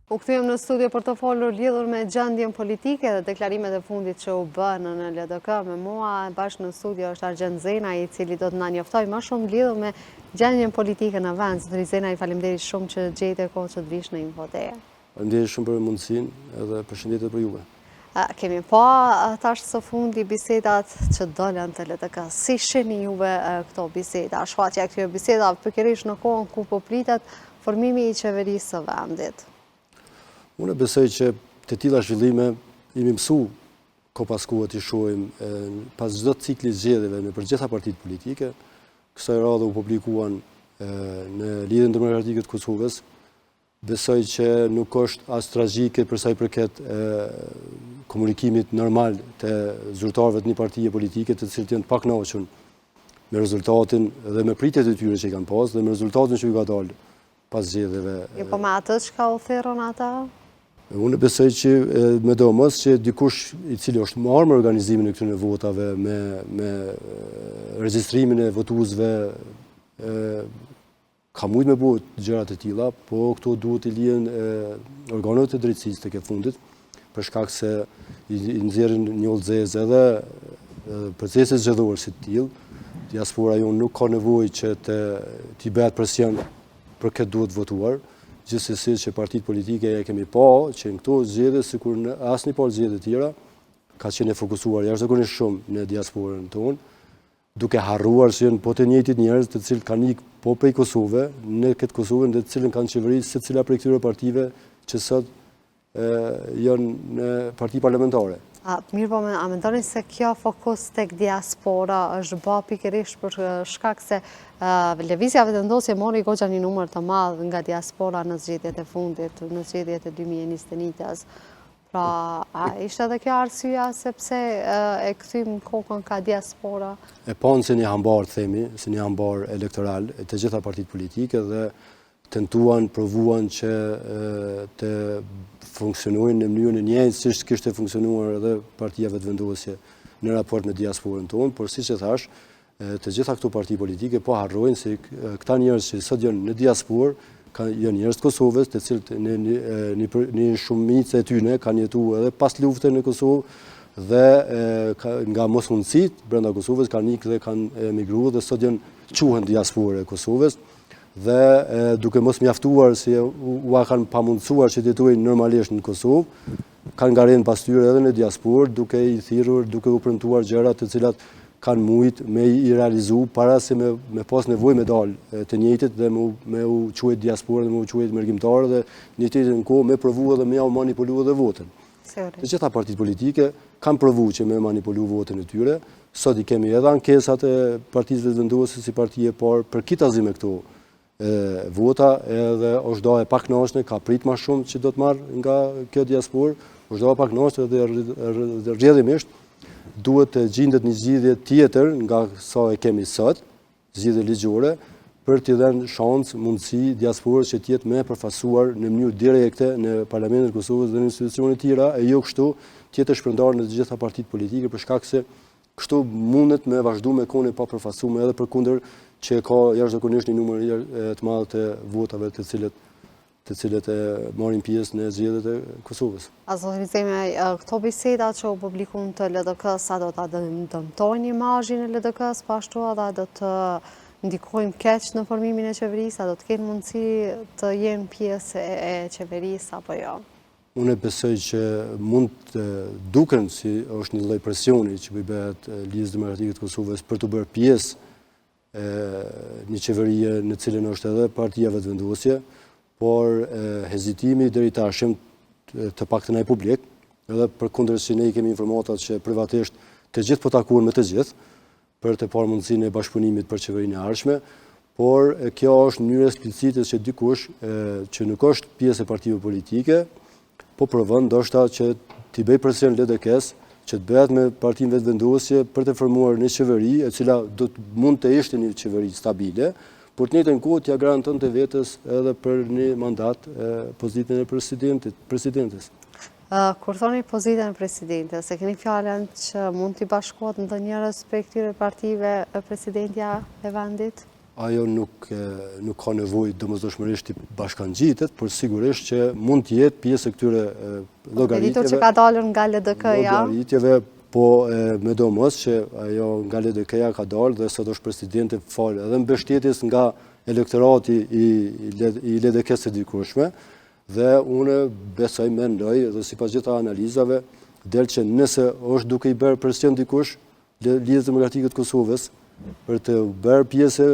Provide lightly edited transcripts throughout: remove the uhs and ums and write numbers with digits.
U kthyem në studio për të folur lidhur me gjendjen politike dhe deklarimet e fundit që u bënë në LDK. Me mua bashkë në studio është Argjend Zena, i cili do të na njoftoj më shumë lidhur me gjendjen politike në vend. Zotëri Zena, i faleminderit shumë që gjejte kohë që të vish në Infodea. Faleminderit shumë për mundësinë edhe përshëndetje për juve. Kemi pa tash së fundi bisedat që dolën të LDK. Si shihni juve këto biseda? Shfaqja e këtyre bisedave pikërisht në kohën ku po pritet formimi i qeverisë së vendit. Unë besoj që të tilla zhvillime jemi mësu ko pas kohë të shohim pas çdo cikli zgjedhjeve në përgjithësa partitë politike. Kësaj radhe u publikuan në lidhjen demokratike të Kosovës. Besoj që nuk është as tragjike për sa i përket komunikimit normal të zyrtarëve të një partie politike, të cilët janë të pakënaqur me rezultatin dhe me pritjet e tyre që kanë pas dhe me rezultatin që i ka dalë pas zgjedhjeve. Po me atë çka u thirrën ata? Unë besoj që me domos që dikush i cili është marrë me organizimin e këtyre votave, me regjistrimin e votuesve, ka mujtë me bëhet gjërat e tilla, po këto duhet i lihen organeve të drejtësisë tek e fundit, për shkak se i nxjerrin një udhëzes edhe procesi zgjedhor si të tillë. Diaspora jonë nuk ka nevojë që t'i bëhet presion për këtë duhet votuar. Gjithsesi që partitë politike e kemi pa që në këto zgjedhje, sikur në asnjë palë zgjedhje të tjera, ka qenë fokusuar jashtëzakonisht shumë në diasporën tonë, duke harruar se janë po të njëjtit njerëz të cilët kanë ikë po prej Kosove, në këtë Kosovë dhe të cilën kanë qeverisë secila prej këtyre partive që sot janë në parti parlamentare. Mirë, po a mendoni se kjo fokus tek diaspora është bë pikërisht për shkak se lëvizja vetëndosje mori goxha një numër të madh nga diaspora në zgjedhjet e fundit, në zgjedhjet e 2021-s. Pra, ishte edhe kjo arsyeja sepse e kthym kokën ka diaspora? E panë se një hambar, themi, se një hambar elektoral të gjitha partitë politike dhe tentuan, provuan që të funksionojnë në mënyrën e njëjtë siç kishte funksionuar edhe partia vetëvendosje në raport me diasporën tonë, por siç e thash, të gjitha këto parti politike po harrojnë se këta njerëz që sot janë në diasporë janë njerëz të Kosovës, të cilët një shumicë e tyre kanë jetuar edhe pas luftës në Kosovë dhe nga mosmundësitë brenda Kosovës kanë ikë dhe kanë emigruar dhe sot janë quhen diasporë e Kosovës. Dhe duke mos mjaftuar si u kanë pamundësuar që të jetojnë normalisht në Kosovë, kanë ngaren pas tyre edhe në diasporë, duke i thirrur, duke u premtuar gjëra të cilat kanë mujt me i realizu para se me pas nevojë me dalë të njëjtit dhe me u quajt diasporë dhe me u quajt mërgjimtarë dhe një tjetër në kohë me provu edhe me ja u manipulu edhe votën. Të gjitha partitë politike kanë provu që me manipulu votën e tyre. Sot i kemi edhe ankesat e partisë vetëvendosë si partie e parë për kitazi me këto vota edhe është do e pakënaqshme, ka prit më shumë që do të marrë nga kjo diasporë, është do e pakënaqshme dhe rrjedhimisht duhet të gjendet një zgjidhje tjetër nga sa e kemi sot, zgjidhje ligjore, për t'i dhënë shans, mundësi diasporës që të jetë më përfaqësuar në mënyrë direkte në Parlamentin e Kosovës dhe në institucione të tjera, e jo kështu të jetë shpërndarë në të gjitha partitë politike për shkak se kështu mundet me vazhdu me kohën e papërfaqësuar edhe përkundër që ka jashtëzakonisht një numër të madh të votave të cilët marrin pjesë në zgjedhjet e Kosovës. Zotëri Zena, këto biseda që u publikuan të LDK-s, sa do ta dëmtojnë imazhin e LDK-s, po ashtu edhe do të ndikojnë keq në formimin e qeverisë, do të kenë mundësi të jenë pjesë e qeverisë apo jo? Unë besoj që mund të duken si është një lloj presioni që i bëhet Lidhjes Demokratike të Kosovës për të bërë pjesë një qeverie në cilën është edhe partia vetëvendosje, por hezitimi deri tashëm të paktën ai publik, edhe përkundër se ne kemi informatat që privatisht të gjithë po takuan me të gjithë për të parë mundësinë e bashkëpunimit për qeverinë e ardhshme, por kjo është në mënyrë eksplicite se dikush që nuk është pjesë e partive politike, po provon ndoshta që t'i bëj presion LDK-s që të bëhet me partinë vetëvendosje për të formuar një qeveri e cila mund të ishte një qeveri stabile, por të njëjtën kohë t'ia garantonte vetes edhe për një mandat pozitën e presidentes. Kur thoni pozitën e presidentes, e keni fjalën që mund t'i bashkohet ndonjëherë prej këtyre partive presidentja e vendit? ajo nuk ka nevojë domosdoshmërisht të bashkangjitet, por sigurisht që mund të jetë pjesë e këtyre llogaritjeve. Që ka dalur nga LDK-ja. Llogaritjeve, po me do mos që ajo nga LDK-ja ka dalë dhe sot është presidente falë edhe mbështetjes nga elektorati i LDK-s së dikurshme, dhe unë besoj, mendoj, dhe sipas gjitha analizave, del që nëse është duke i bërë presion dikush Lidhjes Demokratike të Kosovës për të bërë pjesë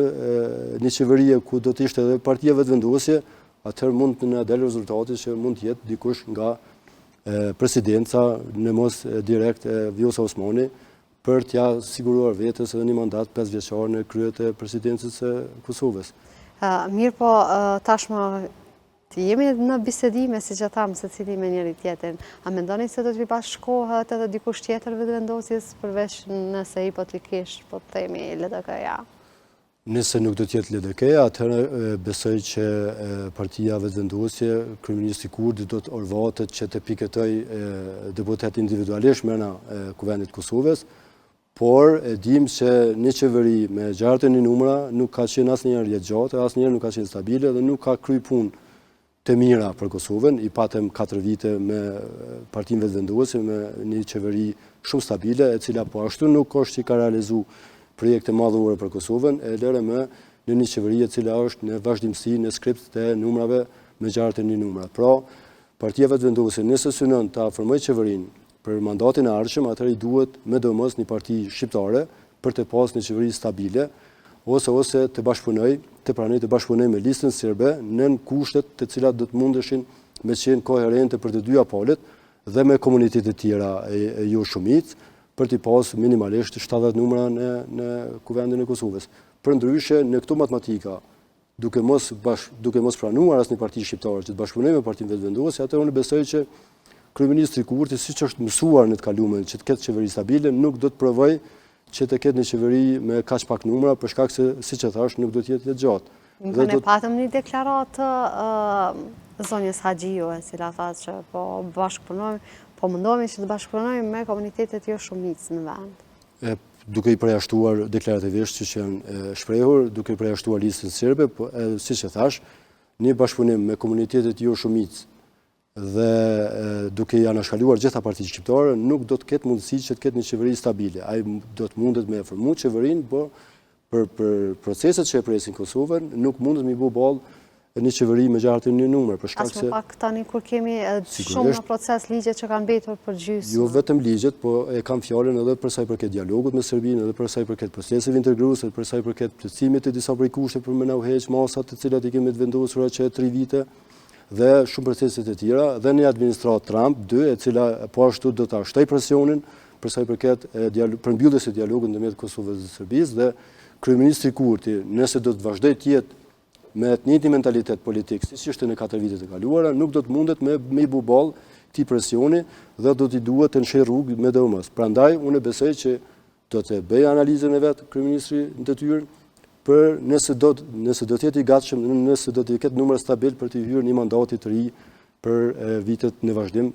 një qeverie ku do të ishte edhe partia vetëvenduese, atëherë mund të na dalë rezultati që mund të jetë dikush nga presidenca, në mos direkt Vjosa Osmani, për t'ja siguruar vetës edhe një mandat 5 vjeçar në kryet e presidencës së Kosovës. Mirë, po tashmë jemi në bisedime, si që thamë, se cili me njëri tjetrin. A mendoni se do të bashkohet edhe dikush tjetër vetëvendosjes përveç nëse hipotetikisht po të themi LDK-ja? Nëse nuk do të jetë LDK-ja, atëherë besoj që partia vetëvendosje, kryeministri Kurdi do të orvatet që të piketoj deputet individualisht mrena Kuvendit Kosovës, por e dim që një qeveri me 61 numra nuk ka qenë asnjëherë jetë gjatë, asnjëherë nuk ka qenë stabile dhe nuk ka kry punë të mira për Kosovën. I patëm 4 vite me partinë vetëvenduese, me një qeveri shumë stabile, e cila po ashtu nuk është që ka realizu projekte madhore për Kosovën, e lëre me në një qeveri e cila është në vazhdimsi në skript të numrave me 61 numra. Pra, partia vetëvenduese nëse synon ta formojë qeverinë për mandatin e ardhshëm, atëherë i duhet me domos një parti shqiptare për të pas një qeveri stabile, ose të bashkëpunoj, të pranoj të bashkëpunoj me listën serbe në kushtet të cilat do të mundeshin me qenë koherente për të dyja palët dhe me komunitetet tjera e jo shumicë, për t'i pas minimalisht 70 numra në Kuvendin e Kosovës. Për ndryshe, në këto matematika, duke mos pranuar asnjë parti shqiptare që të bashkëpunoj me partinë vetëvenduese, atë unë besoj që kryeministri Kurti, siç është mësuar në të kalumen që të ketë qeveri stabile, nuk do të provoj që të ketë një qeveri me kaq pak numra, për shkak se, siç e thash, nuk do të jetë gjatë. Ne patëm një deklaratë zonjës Haxhiu, e cila tha që po bashkëpunojmë, po mundohemi që të bashkëpunojmë me komunitetet jo shumicë në vend. Duke i përjashtuar deklarativisht që janë shprehur, duke i përjashtuar listën serbe, po siç e thash, një bashkëpunim me komunitetet jo shumicë dhe duke i anashkaluar gjitha partitë shqiptare, nuk do të ketë mundësi që të ketë një qeveri stabile. Ai do të mundet me formu qeverinë, por për proceset që e presin Kosovën, nuk mundet me i bu ballë një qeveri me 61 numër. As më pak tani kur kemi shumë në proces ligjet që kanë mbetur për gjysmë. Jo vetëm ligjet, po e kam fjalën edhe për sa i përket dialogut me Serbinë, edhe për sa i përket proceseve integruese, për sa i përket plotësimit të disa prej kushteve për me na u heq masat të cilat i kemi të vendosura që 3 vite. Dhe shumë proceset e tjera, dhe një administratë Trump 2, e cila po ashtu do të ashtoj presionin për sa i përket përmbylljes së dialogut ndërmjet Kosovës dhe Serbisë, dhe kryeministri Kurti, nëse do të vazhdoj të jetë me të njëjtin mentalitet politik siç ishte në 4 vitet e kaluara, nuk do të mundet me i bu ballë këtij presioni dhe do t'i duhet të nshej rrugë me domos. Prandaj unë besoj që do të bëj analizën e vet kryeministri në detyrë, për nëse do të jetë i gatshëm, nëse do të ketë numër stabil për të hyrë një mandati të ri për vitet në vazhdim,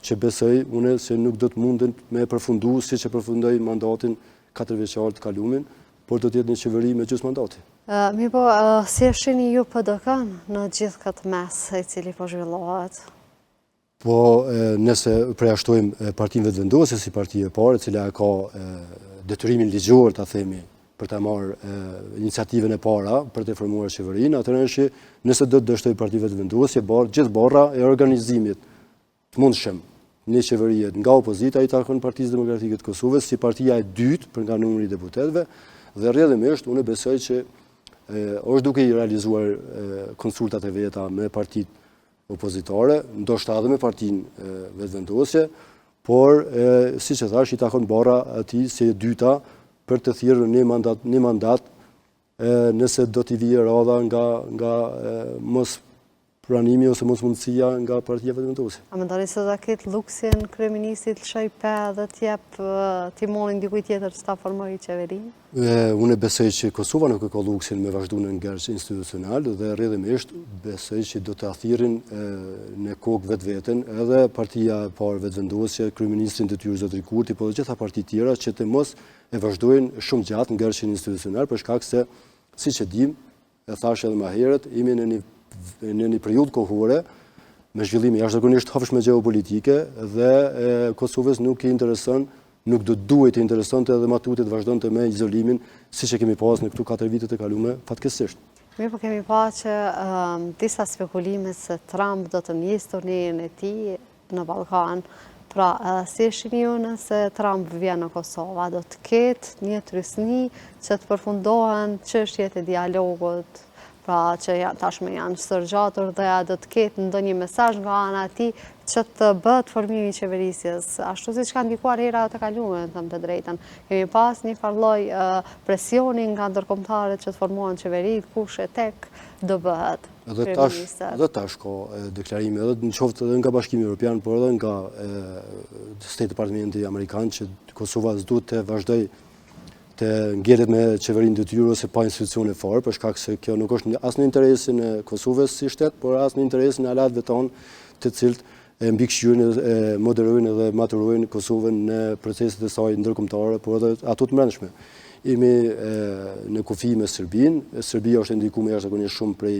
që besoj unë se nuk do të munden me përfundu siç e përfundoi mandatin 4 vjeçar të kalumin, por do të jetë një qeveri me gjysmë mandati. Mirë, po si e shihni ju PD-n në gjithë këtë mes i cili po zhvillohet? Po nëse përjashtojmë partinë vetëvenduese si parti e parë, e cila ka detyrimin ligjor, ta themi, për të marrë iniciativën e para për të formuar qeverinë, atëherë që nëse do të dështoj parti vetëvenduese, gjithë barra e organizimit të mundshëm një qeverie nga opozita i takon Partisë Demokratike të Kosovës si partia e dytë për nga numri i deputetëve, dhe rrjedhimisht unë besoj që është duke i realizuar konsultat e veta me partitë opozitare, ndoshta edhe me partinë vetëvenduese, por siç e thash, i takon barra atij si e dyta për të thirrur një mandat nëse do t'i vijë radha nga mos pranimi ose mos mundësia nga partia vetëvenduese. A mendoni se do ta ketë luksin kryeministit të shoj pe dhe të jep timonin dikujt tjetër që ta formojë qeverinë? Unë besoj që Kosova nuk e ka luksin me vazhdu në ngjarje institucional dhe rrjedhimisht besoj që do të thirrin në kokë vetveten edhe partia e parë vetëvenduese, kryeministrin detyrë zotri Kurti, por dhe gjitha partitë tjera që të mos e vazhdojnë shumë gjatë ngjarjen institucional për shkak se siç e dim, e thash edhe më herët, jemi në një periudhë kohore me zhvillime jashtëzakonisht hapshme gjeopolitike dhe Kosovës nuk i intereson, nuk do duhet të interesonte edhe ma tutje të vazhdonte me izolimin siç e kemi pas në këtu 4 vitet e kaluara fatkeqësisht. Mirë, po kemi pa që disa spekulime se Trump do të njësë turnejen e tij në Ballkan. Pra, si e shihni ju nëse Trump vjen në Kosova, do të ketë një trysni që të përfundohen çështjet e dialogut, pra që tashmë janë sërgjatur dhe do të ketë ndonjë mesazh nga ana e tij që të bëhet formimi i qeverisjes, ashtu siç ka ndikuar hera të kaluara, them të drejtën. Kemi pas një farlloj presioni nga ndërkombëtarët që të formohen qeveri, kush e tek do bëhet. Edhe tash ka deklarime edhe në qoftë edhe nga Bashkimi Evropian, por edhe nga State Departmenti Amerikan që Kosova s'duhet të vazhdoj të ngjelet me qeverinë detyrë ose pa institucione fare, për shkak se kjo nuk është as në interesin e Kosovës si shtet, por as në interesin e aleatëve tonë, të cilët e mbikëqyrojnë, e moderojnë dhe maturojnë Kosovën në proceset e saj ndërkombëtare, por edhe ato të brendshme. Jemi në kufi me Serbinë, Serbia është ndikuar jashtëzakonisht shumë prej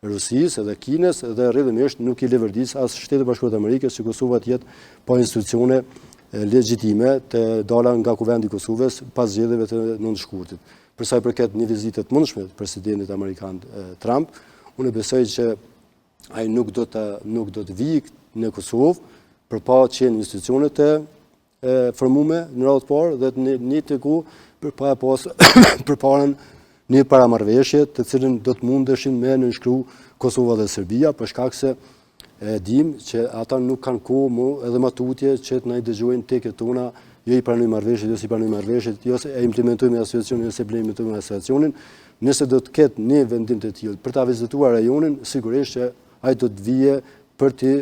Rusisë edhe Kinës dhe rrjedhimisht nuk i levërdis as Shtetet Bashkuara të Amerikës që Kosova të jetë pa institucione legjitime të dala nga kuvendi i Kosovës pas zgjedhjeve të nëntëshkurtit. Për sa i përket një vizite të mundshme të presidentit amerikan Trump, unë besoj që ai nuk do të vijë në Kosovë përpa qenë institucionet e formume në radhë të parë dhe një të ku përparen një paramarrëveshje të cilën do të mundeshin me nënshkru Kosova dhe Serbia, për shkak se dim që ata nuk kanë kohë edhe ma tutje që të na i dëgjojnë teket tona, jo i pranojmë marrëveshjet, jo si pranojmë marrëveshjet, jo se e implementojmë asociacionin, jo se implementojmë asociacionin. Nëse do të ketë një vendim të tillë për ta vizituar rajonin, sigurisht që ai do të vije për të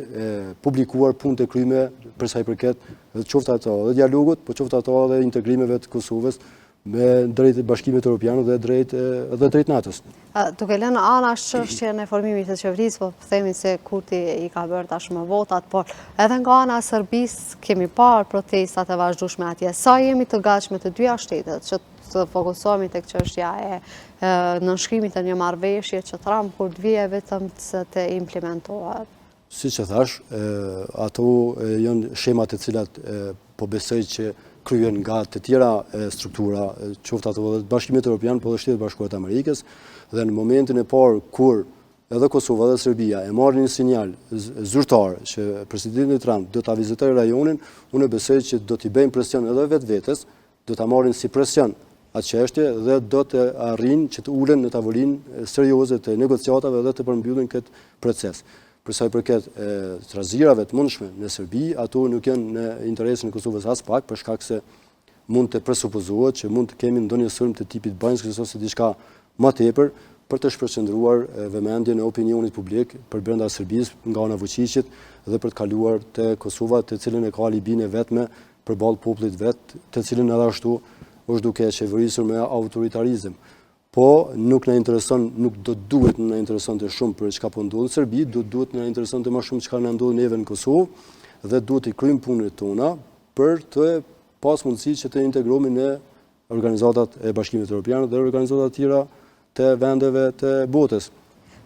publikuar punët e kryme për sa i përket qoftë ato dhe dialogut, po qoftë ato dhe integrimeve të Kosovës me drejt Bashkimit Evropian dhe drejt NATO-s. Duke lënë anash çështjen e formimit të qeverisë, po themi se Kurti i ka bërë tashmë votat, por edhe nga ana e Serbisë kemi parë protestat e vazhdueshme atje. Sa jemi të gatshme të dyja shtetet që të fokusohemi tek çështja e nënshkrimit të një marrëveshje që Trump kur të vijë vetëm të implementohet? Siç e thash, ato janë shemat e cilat po besoj që kryen nga të tjera struktura, qoftë ato dhe Bashkimit Evropian, po dhe Shtetet Bashkuara të Amerikës, dhe në momentin e parë kur edhe Kosova dhe Serbia e marrin një sinjal zyrtar që presidenti Trump do ta vizitojë rajonin, unë besoj që do t'i bëjmë presion edhe vetvetes, do ta marrin si presion atë çështje dhe do të arrijnë që të ulen në tavolinë serioze të negociatave dhe të përmbyllin këtë proces. Për sa i përket trazirave të mundshme në Serbi, ato nuk janë në interesin e Kosovës as pak, për shkak se mund të presupozohet që mund të kemi ndonjë sulm të tipit Banjskës ose diçka më tepër për të shpërqendruar vëmendjen e opinionit publik për brenda Serbisë nga ana Vučićit dhe për të kaluar te Kosova, të cilën e ka libinë vetme përballë popullit vet, të cilën edhe ashtu është duke qeverisur me autoritarizëm. Po nuk na intereson, nuk do duhet na interesonte shumë për çka po ndodh në Serbi, duhet na interesonte më shumë çka na ndodh neve në Kosovë dhe duhet të kryejmë punën tona për të pas mundësi që të integrohemi në organizatat e Bashkimit Evropian dhe organizata të tjera të vendeve të botës.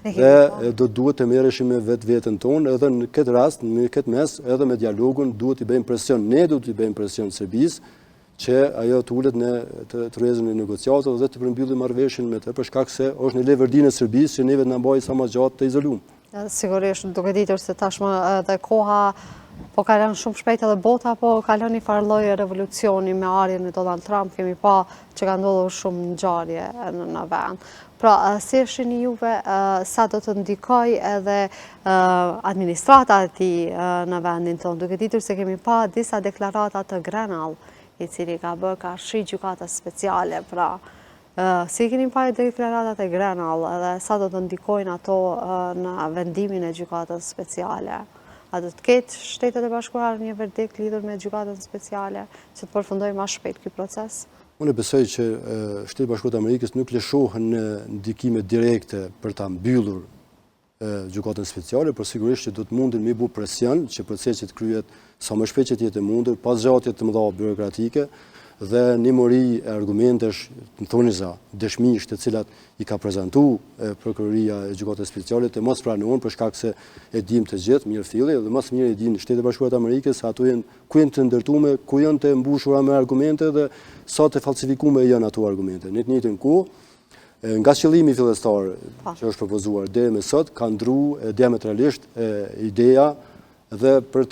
Dhe do duhet të merreshim me vetveten tonë edhe në këtë rast, në këtë mes, edhe me dialogun duhet të bëjmë presion, ne duhet të bëjmë presion Serbisë që ajo të ulet në të rrezën e negociatave dhe të përmbyllim marrëveshjen me të, për shkak se është në leverdinë e Serbisë që neve na mbajë sa më gjatë të izoluar. Sigurisht, duke ditur se tashmë edhe koha po kalon shumë shpejt edhe bota, po kalon një farë lloji revolucioni me ardhjen e Donald Trump, kemi pa që ka ndodhur shumë ngjarje në vend. Pra, si e shihni juve sa do të ndikojë edhe administrata e tij në vendin tonë, duke ditur se kemi pa disa deklarata të Grenell, i cili ka bërë ka shi gjykatës speciale, pra si keni parë deklaratat e Grenell edhe sa do të ndikojnë ato në vendimin e gjykatës speciale? A do të ketë Shtetet e Bashkuara një verdikt lidhur me gjykatën speciale që të përfundojë më shpejt ky proces? Unë besoj që Shtetet e Bashkuara të Amerikës nuk lëshohen në ndikime direkte për ta mbyllur gjykatën speciale, por sigurisht që do të mundin me bu presion që procesi të kryhet sa më shpejt që të jetë mundur, pas zgjatje të mëdha birokratike dhe një mori e argumentesh, në thoniza, dëshmish të cilat i ka prezentu prokuroria e gjykatës speciale të mos pranohen për shkak se e dim të gjithë mirë filli dhe mos mirë e din Shtetet e Bashkuara të Amerikës se ato ku janë të ndërtuar, ku janë të mbushura me argumente dhe sa të falsifikuara janë ato argumente. Në të njëjtën kohë, nga qëllimi fillestar që është propozuar deri më sot ka ndruar diametralisht ideja dhe për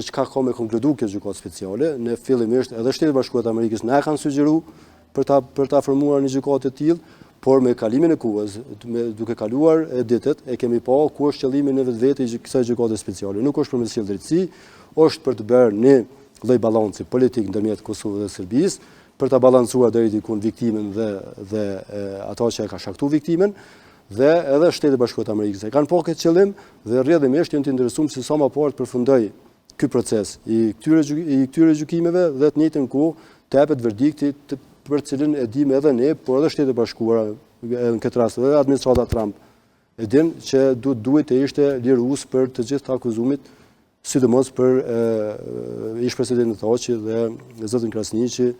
çka ka me konkludu kjo gjykatë speciale, ne fillimisht edhe Shtetet e Bashkuara të Amerikës na kanë sugjeruar për ta formuar një gjykatë të tillë, por me kalimin e kohës, duke kaluar ditët, e kemi pa ku është qëllimi në vetvete i kësaj gjykate speciale. Nuk është për me sjellë drejtësi, është për të bërë një lloj balanci politik ndërmjet Kosovës dhe Serbisë, për ta balancuar deri diku viktimen dhe ata që e ka shkaktuar viktimen, dhe edhe Shtetet e Bashkuara të Amerikës e kanë pa këtë qëllim dhe rrjedhimisht janë të interesuar se sa më parë të përfundoj ky proces i këtyre gjykimeve dhe të njëjtën kohë të japet verdikti për cilën e dim edhe ne, por edhe Shtetet e Bashkuara në këtë rast edhe administrata Trump e din që duhet të ishte lirues për të gjithë të akuzumit, sidomos për ish-presidentin Thaçi dhe zotin Krasniqi,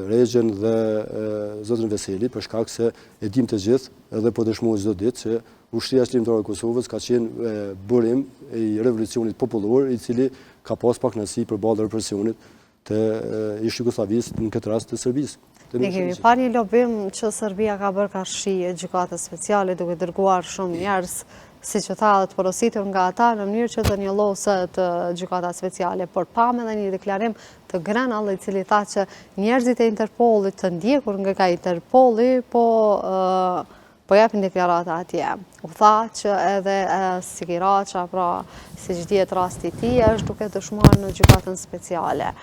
Regjen dhe zotin Veseli, për shkak se e dim të gjithë edhe po dëshmohet çdo ditë që ushtria çlimtare e Kosovës ka qenë burim i revolucionit popullor, i cili ka pas pak nësi përballë represionit të ish-Jugosllavisë, në këtë rast të Serbisë. Ne kemi parë një lobim që Serbia ka bërë karshi e gjykatës speciale duke dërguar shumë njerëz, siç e tha, të porositur nga ata në mënyrë që të njolloset gjykata speciale, por pam edhe një deklarim të Grenell, i cili tha që njerëzit e Interpolit të ndjekur nga Interpoli po japin deklarata atje. U tha që edhe Sigi Raqa, pra siç dihet rasti i tij, është duke dëshmuar në gjykatën speciale.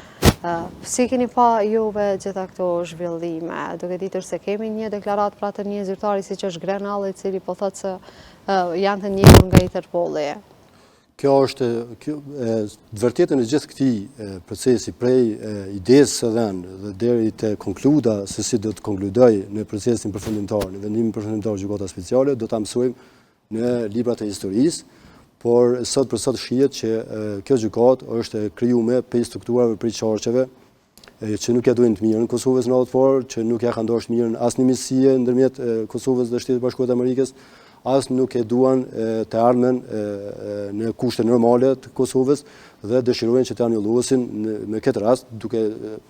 Si keni pa juve gjitha këto zhvillime, duke ditur se kemi një deklarat pra të një zyrtari siç është Grenell, i cili po thotë se janë të njekur nga Interpoli. Kjo është vërtetën e gjithë këtij procesi prej idesë së dhënë dhe deri te konkluda se si do të konkludoj në procesin përfundimtar, në vendimin përfundimtar gjykata speciale, do ta mësojmë në librat e historisë, por sot për sot shihet që kjo gjykatë është krijuar për strukturave për qarqeve që nuk ja duhen të mirën Kosovës në atë forë, që nuk ja ka ndosh mirën as një misie ndërmjet Kosovës dhe Shtetit Bashkuar të Amerikës, as nuk e duan të ardhmen në kushte normale të Kosovës dhe dëshirojnë që të anjullosin me këtë rast, duke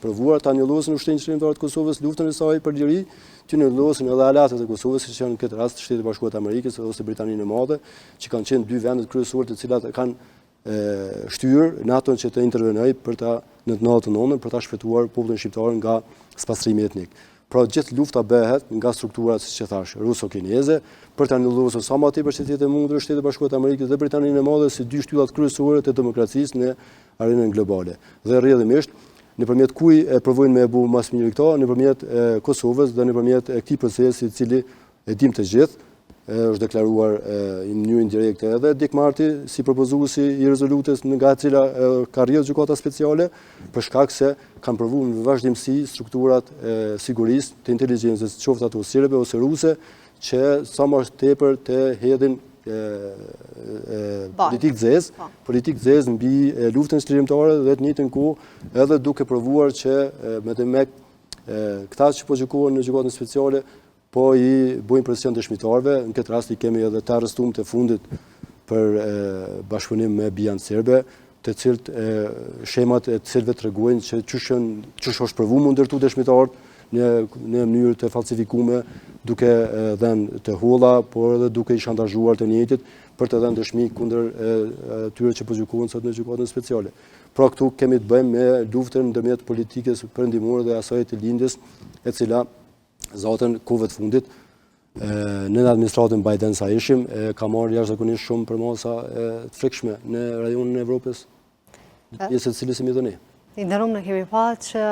provuar të anjullosin ushtrinë çlimtare të Kosovës, luftën e saj për liri, të anjullosin edhe aleatët e Kosovës, siç janë në këtë rast Shtetet e Bashkuara të Amerikës ose Britaninë e Madhe, që kanë qenë dy vendet kryesorë të cilat kanë shtyrë NATO që të intervenojë në të 99 për ta shpëtuar popullin shqiptar nga spastrimi etnik. Pra gjithë lufta bëhet nga strukturat, siç e thash, ruso-kineze, për të anulluar sa më tepër qytetet e mundur Shtetet e Bashkuara të Amerikës dhe Britaninë e Madhe si dy shtyllat kryesore të demokracisë në arenën globale. Dhe rrjedhimisht, nëpërmjet kujt e provojnë me e bu mas mirë këto, nëpërmjet Kosovës dhe nëpërmjet këtij procesi i cili e dim të gjithë, është deklaruar në mënyrë indirekte edhe Dick Marty si propozuesi i rezolutës nga e cila ka rrjedhur gjykata speciale, për shkak se kanë provuar në vazhdimsi strukturat e sigurisë të inteligjencës, qoftë ato serbe ose ruse, që sa më tepër të hedhin politik zezë mbi luftën çlirimtare dhe të njëjtën kohë edhe duke provuar që me këta që po gjykohen në gjykatën speciale po i bojnë presion dëshmitarëve. Në këtë rast i kemi edhe të arrestuar të fundit për bashkëpunim me bijanë serbe, të cilët shemat e të cilëve tregojnë që çush është provuar mu ndërtu dëshmitarët në mënyrë të falsifikuar, duke dhënë të holla, por edhe duke i shantazhuar të njëjtit për të dhënë dëshmi kundër atyre që po gjykohen sot në gjykatën speciale. Pra këtu kemi të bëjmë me luftën ndërmjet politikës perëndimore dhe asaj të lindjes, e cila zatën kohëve të fundit në administratën Biden sa ishim, ka marrë jashtëzakonisht shumë përmasa të frikshme në rajonin e Evropës, pjesë të cilës jemi edhe ne. I nderuar, ne kemi parë që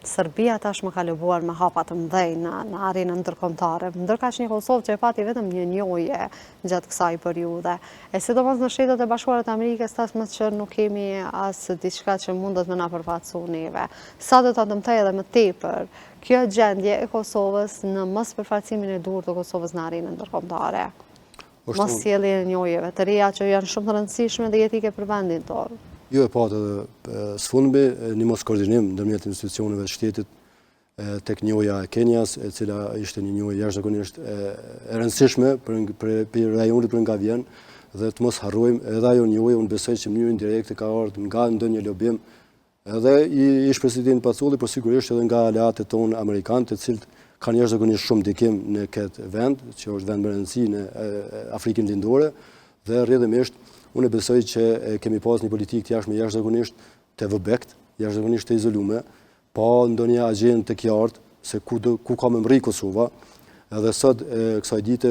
Serbia tashmë ka lëbuar me hapa të mëdhenj në arenën ndërkombëtare, ndërkaq një Kosovë që e pati vetëm një njohje gjatë kësaj periudhe. E sidomos në Shtetet e Bashkuara të Amerikës tashmë që nuk kemi as diçka që mundet me na përfaqësu neve. Sa do ta dëmtoj edhe më tepër kjo gjendje e Kosovës në mos përfaqësimin e duhur të Kosovës në arenën ndërkombëtare. Mos sjelljen e njohjeve të reja që janë shumë të rëndësishme dhe jetike për vendin tonë. Jo e patë edhe sfundmi, një mos koordinim ndërmjet institucioneve të shtetit tek njoja e Kenjas, e cila ishte një njojë jashtëzakonisht e rëndësishme për rajonit për nga vjen, dhe të mos harrojmë edhe ajo njojë, unë besoj që mënyrë indirekte ka ardhur nga ndonjë lobim edhe i ish presidenti Paculli, por sigurisht edhe nga aleatët tonë amerikanë, të cilët kanë jashtëzakonisht shumë ndikim në këtë vend, që është vend më rëndësi në Afrikën Lindore, dhe rrjedhimisht unë besoj që kemi pas një politikë të jashtëzakonisht të vëbekt, jashtëzakonisht të izolume, pa ndonjë agjendë të qartë se ku ka më mri Kosova. Edhe sot kësaj dite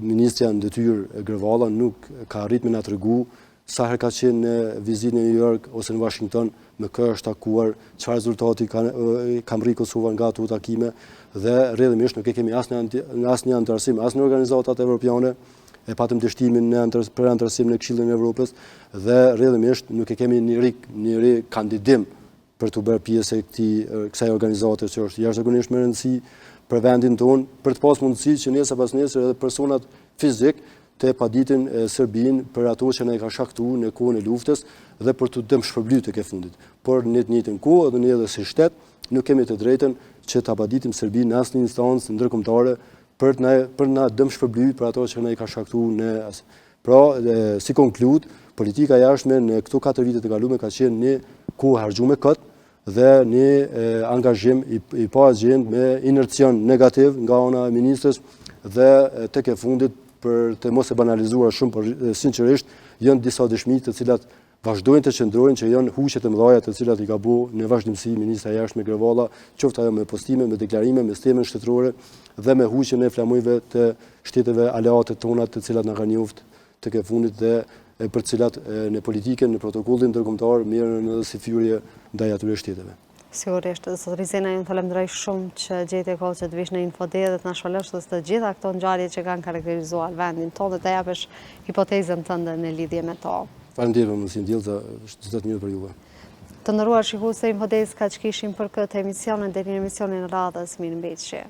ministrja në detyrë Grevalla nuk ka arrit me na tregu sa herë ka qenë në vizitë në New York ose në Washington, me kë është takuar, çfarë rezultati ka mri Kosova nga ato takime, dhe rrjedhimisht nuk e kemi asnjë anëtarësim, as në organizatat evropiane, e patëm dështimin për anëtarësim në Këshillin e Evropës, dhe rrjedhimisht nuk e kemi një kandidim për të bërë pjesë e kësaj organizate që është jashtëzakonisht më rëndësi për vendin tonë, për të pas mundësi që nesër pas nesër edhe personat fizik të paditin Serbinë për ato që ne ka shkaktuar në kohën e luftës dhe për të dëmshpërblytur tek e fundit. Por në të njëjtën kohë edhe ne edhe si shtet nuk kemi të drejtën që ta paditim Serbinë në asnjë instancë ndërkombëtare për na dëmshpërblytur për ato që ne ka shkaktuar në. Pra, si konklud, politika jashtme në këto 4 vite të kaluara ka qenë një kohë harxhuar kot dhe një angazhim i pa agjend me inercion negativ nga ana e ministrës dhe tek e fundit, për të mos e banalizuar shumë, por sinqerisht janë disa dëshmi të cilat vazhdojnë të qëndrojnë, që janë huqe të mëdha të cilat i ka bëu në vazhdimsi ministra e jashtme Grevalla, qoftë ajo me postime, me deklarime, me stemën shtetërore dhe me huqjen e flamujve të shteteve aleate tona, të cilat na kanë njoftë tek e fundit dhe për cilat në politikën, në protokollin ndërkombëtar merren edhe si fyrje ndaj atyre shteteve. Sigurisht, zot Rizena, ju falenderoj shumë që gjete kohë që të vish në Infode dhe të na shpalosh të gjitha këto ngjarje që kanë karakterizuar vendin tonë dhe të japësh hipotezën tënde në lidhje me to. Faleminderit për mundësinë djellë, çdo të mirë për juve. Të nderuar shikues të Infodez, kaq kishim për këtë emision, deri në emisionin e radhës, mirëmbëjtje.